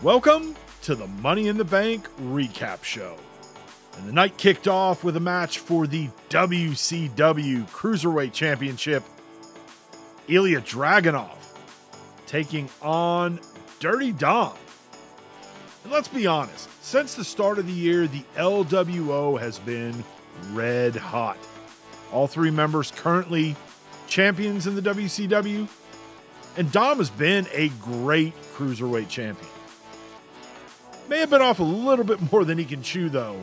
Welcome to the Money in the Bank recap show. And the night kicked off with a match for the WCW Cruiserweight Championship. Ilja Dragunov taking on Dirty Dom. And let's be honest, since the start of the year, the LWO has been red hot. All three members currently champions in the WCW. And Dom has been a great Cruiserweight champion. May have been off a little bit more than he can chew, though,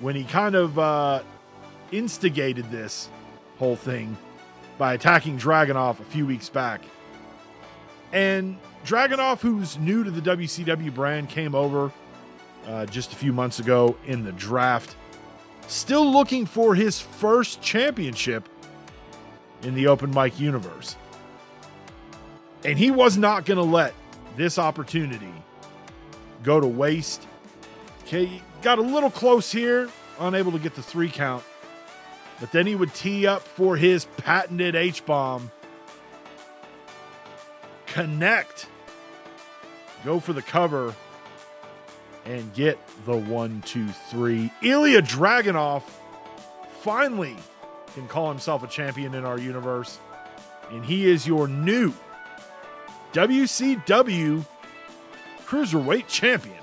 when he kind of instigated this whole thing by attacking Dragunov a few weeks back. And Dragunov, who's new to the WCW brand, came over just a few months ago in the draft, still looking for his first championship in the open mic universe. And he was not going to let this opportunity go to waste. Okay, got a little close here, unable to get the 3 count. But then he would tee up for his patented H-bomb. Connect. Go for the cover. And get the 1, 2, 3. Ilja Dragunov finally can call himself a champion in our universe. And he is your new WCW Cruiserweight champion.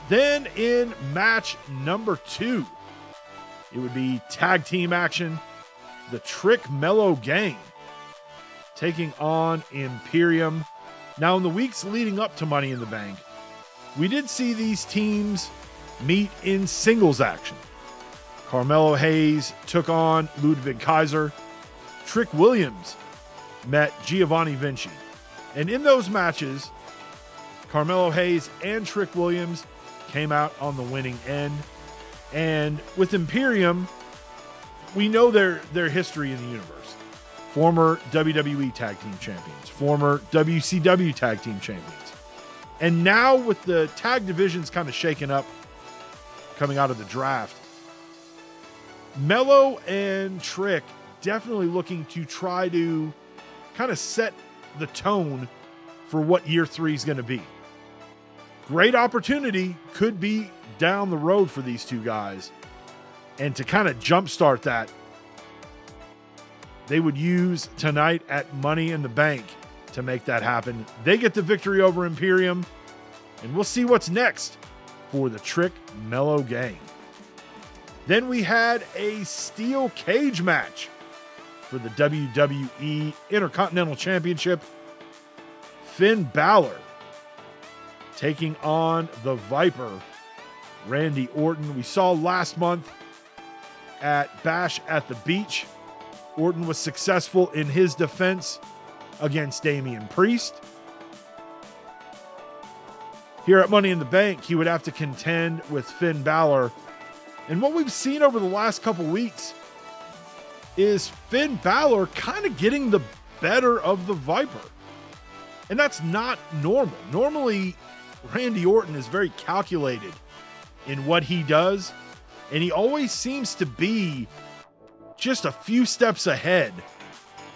Then in match number 2, it would be tag team action. The Trick Melo gang taking on Imperium. Now, in the weeks leading up to Money in the Bank, we did see these teams meet in singles action. Carmelo Hayes took on Ludwig Kaiser. Trick Williams met Giovanni Vinci. And in those matches, Carmelo Hayes and Trick Williams came out on the winning end. And with Imperium, we know their history in the universe. Former WWE Tag Team Champions, former WCW Tag Team Champions. And now with the tag divisions kind of shaken up coming out of the draft, Melo and Trick definitely looking to try to kind of set the tone for what year 3 is going to be. Great opportunity could be down the road for these two guys. And to kind of jumpstart that, they would use tonight at Money in the Bank to make that happen. They get the victory over Imperium, and we'll see what's next for the Trick Melo gang. Then we had a steel cage match for the WWE Intercontinental Championship. Finn Balor taking on the Viper, Randy Orton. We saw last month at Bash at the Beach, Orton was successful in his defense against Damian Priest. Here at Money in the Bank, he would have to contend with Finn Balor. And what we've seen over the last couple weeks is Finn Balor kind of getting the better of the Viper. And that's not normal. Normally, Randy Orton is very calculated in what he does, and he always seems to be just a few steps ahead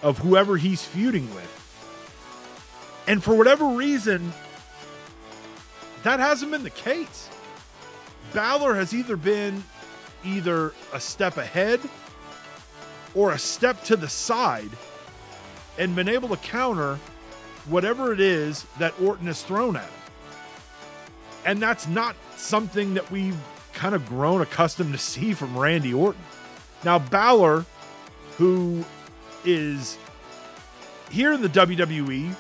of whoever he's feuding with. And for whatever reason, that hasn't been the case. Balor has either been a step ahead or a step to the side and been able to counter whatever it is that Orton has thrown at him. And that's not something that we've kind of grown accustomed to see from Randy Orton. Now, Balor, who is here in the WWE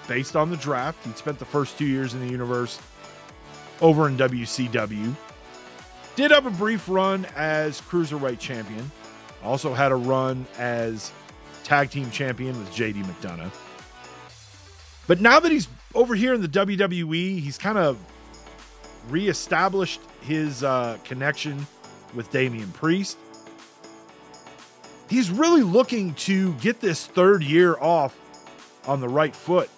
based on the draft, he spent the first 2 years in the universe over in WCW, did have a brief run as Cruiserweight champion, also had a run as tag team champion with JD McDonough. But now that he's over here in the WWE, he's kind of reestablished his connection with Damian Priest. He's really looking to get this 3rd year off on the right foot.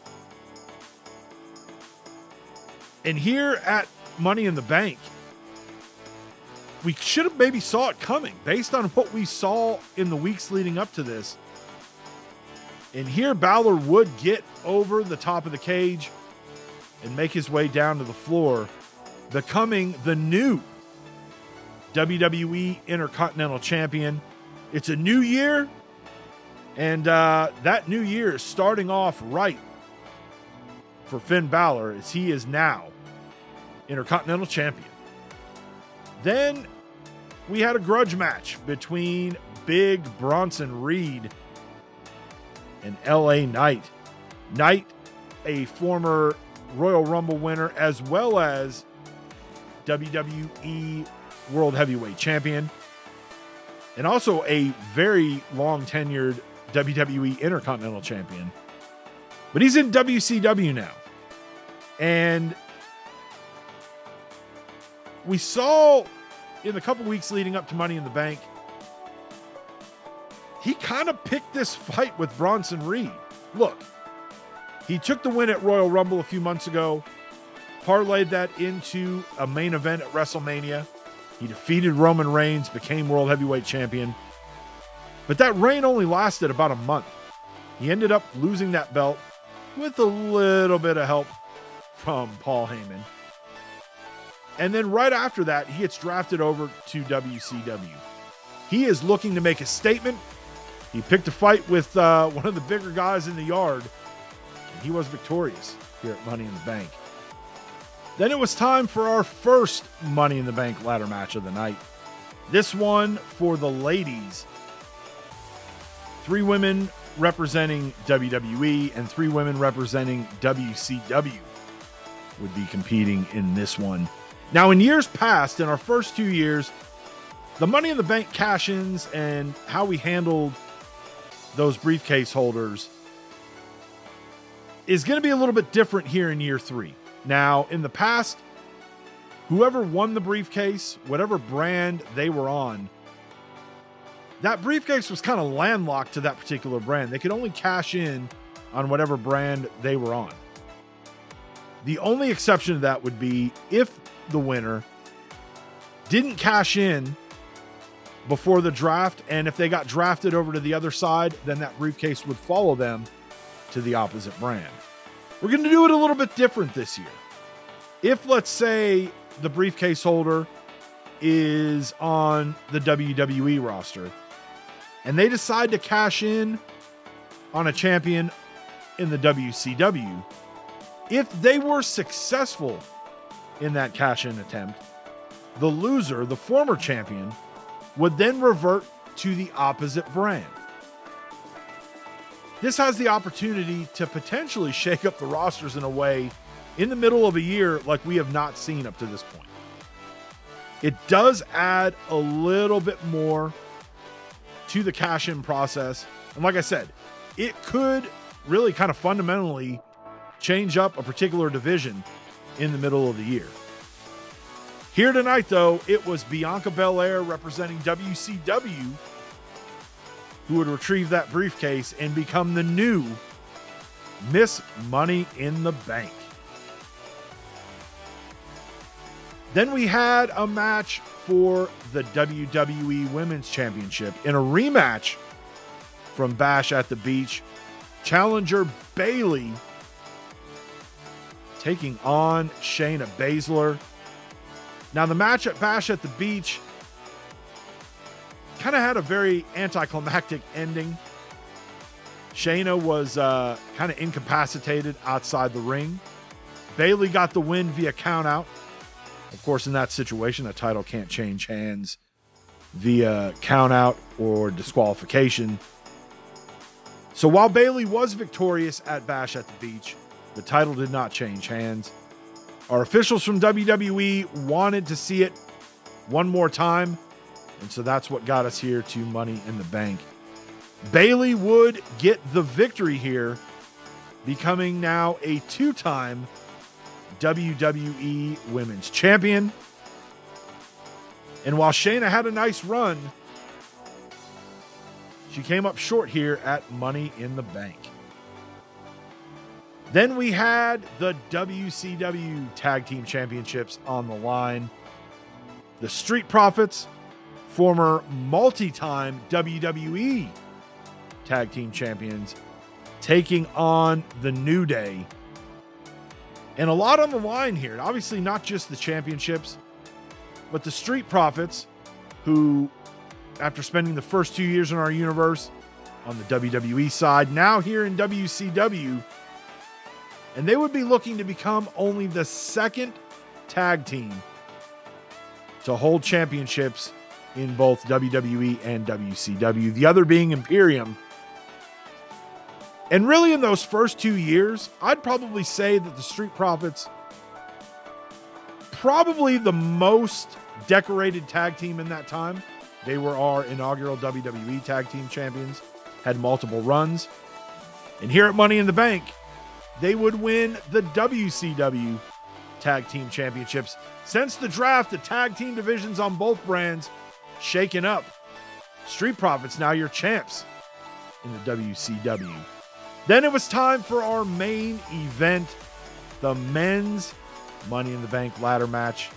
And here at Money in the Bank, we should have maybe saw it coming based on what we saw in the weeks leading up to this. And here Balor would get over the top of the cage and make his way down to the floor, becoming the new WWE Intercontinental Champion. It's a new year, and that new year is starting off right for Finn Balor, as he is now Intercontinental Champion. Then we had a grudge match between Big Bronson Reed and LA Knight. Knight, a former Royal Rumble winner, as well as WWE World Heavyweight Champion, and also a very long tenured WWE Intercontinental Champion. But he's in WCW now. And we saw in the couple weeks leading up to Money in the Bank, he kind of picked this fight with Bronson Reed. Look, he took the win at Royal Rumble a few months ago, parlayed that into a main event at WrestleMania. He defeated Roman Reigns, became World Heavyweight Champion. But that reign only lasted about a month. He ended up losing that belt with a little bit of help from Paul Heyman. And then right after that, he gets drafted over to WCW. He is looking to make a statement. He picked a fight with one of the bigger guys in the yard, and he was victorious here at Money in the Bank. Then it was time for our first Money in the Bank ladder match of the night. This one for the ladies. 3 women representing WWE and 3 women representing WCW would be competing in this one. Now, in years past, in our first 2 years, the Money in the Bank cash-ins and how we handled those briefcase holders is going to be a little bit different here in year 3. Now, in the past, whoever won the briefcase, whatever brand they were on, that briefcase was kind of landlocked to that particular brand. They could only cash in on whatever brand they were on. The only exception to that would be if the winner didn't cash in before the draft, and if they got drafted over to the other side, then that briefcase would follow them to the opposite brand. We're going to do it a little bit different this year. If, let's say, the briefcase holder is on the WWE roster and they decide to cash in on a champion in the WCW, if they were successful in that cash-in attempt, the loser, the former champion, would then revert to the opposite brand. This has the opportunity to potentially shake up the rosters in a way in the middle of a year like we have not seen up to this point. It does add a little bit more to the cash-in process. And like I said, it could really kind of fundamentally change up a particular division in the middle of the year. Here tonight, though, it was Bianca Belair representing WCW who would retrieve that briefcase and become the new Miss Money in the Bank. Then we had a match for the WWE Women's Championship in a rematch from Bash at the Beach. Challenger Bayley taking on Shayna Baszler. Now, the match at Bash at the Beach kind of had a very anticlimactic ending. Shayna was kind of incapacitated outside the ring. Bayley got the win via countout. Of course, in that situation, a title can't change hands via countout or disqualification. So while Bayley was victorious at Bash at the Beach, the title did not change hands. Our officials from WWE wanted to see it one more time, and so that's what got us here to Money in the Bank. Bayley would get the victory here, becoming now a 2-time WWE Women's Champion. And while Shayna had a nice run, she came up short here at Money in the Bank. Then we had the WCW Tag Team Championships on the line. The Street Profits, former multi-time WWE Tag Team Champions, taking on the New Day. And a lot on the line here. Obviously, not just the championships, but the Street Profits, who, after spending the first 2 years in our universe on the WWE side, now here in WCW, and they would be looking to become only the second tag team to hold championships in both WWE and WCW, the other being Imperium. And really, in those first 2 years, I'd probably say that the Street Profits, probably the most decorated tag team in that time. They were our inaugural WWE Tag Team Champions, had multiple runs. And here at Money in the Bank, they would win the WCW Tag Team Championships. Since the draft, the tag team divisions on both brands shaken up. Street Profits now your champs in the WCW. Then it was time for our main event, the men's Money in the Bank ladder match.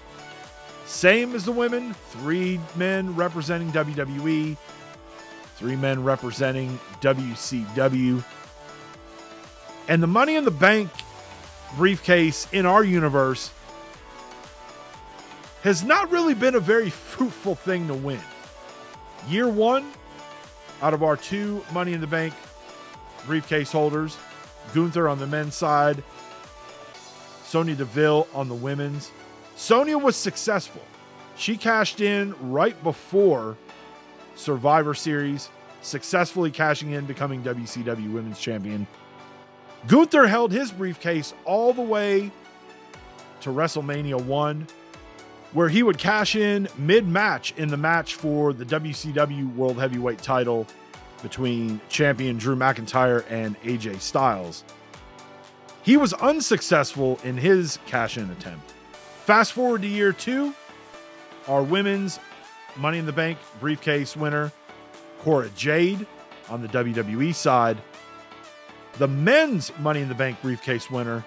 Same as the women, 3 men representing WWE, 3 men representing WCW. And the Money in the Bank briefcase in our universe has not really been a very fruitful thing to win. Year 1, out of our 2 Money in the Bank briefcase holders, Gunther on the men's side, Sonya Deville on the women's. Sonya was successful. She cashed in right before Survivor Series, successfully cashing in, becoming WCW Women's Champion. Gunther held his briefcase all the way to WrestleMania 1, where he would cash in mid-match in the match for the WCW World Heavyweight title between champion Drew McIntyre and AJ Styles. He was unsuccessful in his cash-in attempt. Fast forward to year 2, our women's Money in the Bank briefcase winner, Cora Jade on the WWE side. The men's Money in the Bank briefcase winner,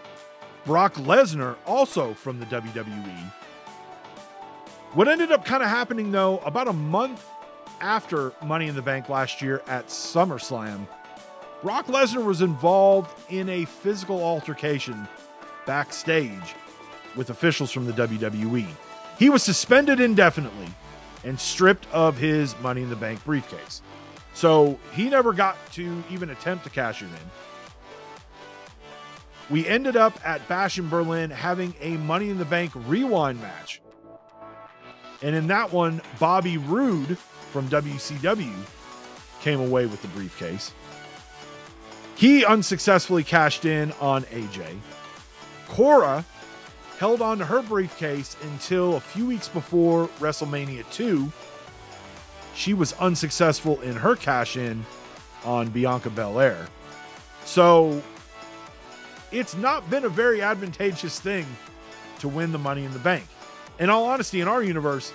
Brock Lesnar, also from the WWE. What ended up kind of happening, though, about a month after Money in the Bank last year at SummerSlam, Brock Lesnar was involved in a physical altercation backstage with officials from the WWE. He was suspended indefinitely and stripped of his Money in the Bank briefcase. So he never got to even attempt to cash it in. We ended up at Bash in Berlin having a Money in the Bank rewind match. And in that one, Bobby Roode from WCW came away with the briefcase. He unsuccessfully cashed in on AJ. Cora held on to her briefcase until a few weeks before WrestleMania 2. She was unsuccessful in her cash-in on Bianca Belair. So it's not been a very advantageous thing to win the Money in the Bank. In all honesty, in our universe,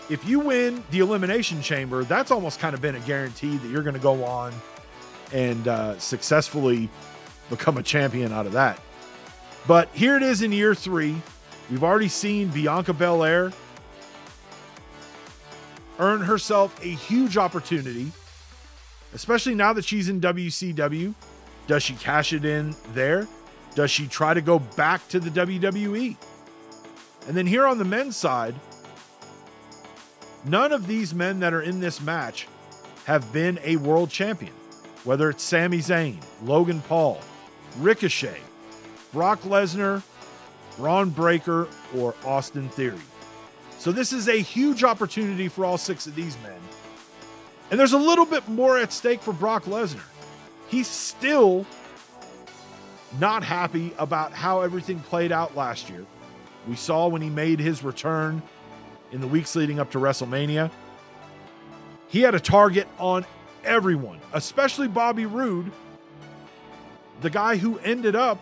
if you win the Elimination Chamber, that's almost kind of been a guarantee that you're going to go on and successfully become a champion out of that. But here it is in year 3. We've already seen Bianca Belair earn herself a huge opportunity, especially now that she's in WCW. Does she cash it in there? Does she try to go back to the WWE? And then here on the men's side, none of these men that are in this match have been a world champion. Whether it's Sami Zayn, Logan Paul, Ricochet, Brock Lesnar, Braun Breaker, or Austin Theory. So this is a huge opportunity for all 6 of these men. And there's a little bit more at stake for Brock Lesnar. He's still not happy about how everything played out last year. We saw when he made his return in the weeks leading up to WrestleMania. He had a target on everyone, especially Bobby Roode, the guy who ended up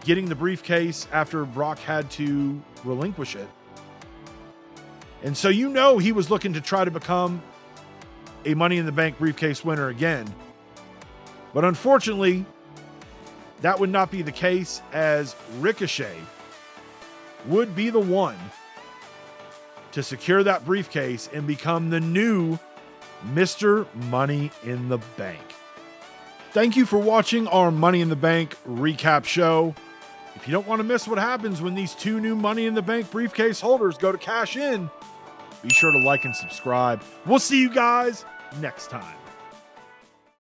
getting the briefcase after Brock had to relinquish it. And so you know he was looking to try to become a Money in the Bank briefcase winner again. But unfortunately, that would not be the case, as Ricochet would be the one to secure that briefcase and become the new Mr. Money in the Bank. Thank you for watching our Money in the Bank recap show. If you don't want to miss what happens when these 2 new Money in the Bank briefcase holders go to cash in, be sure to like and subscribe. We'll see you guys next time.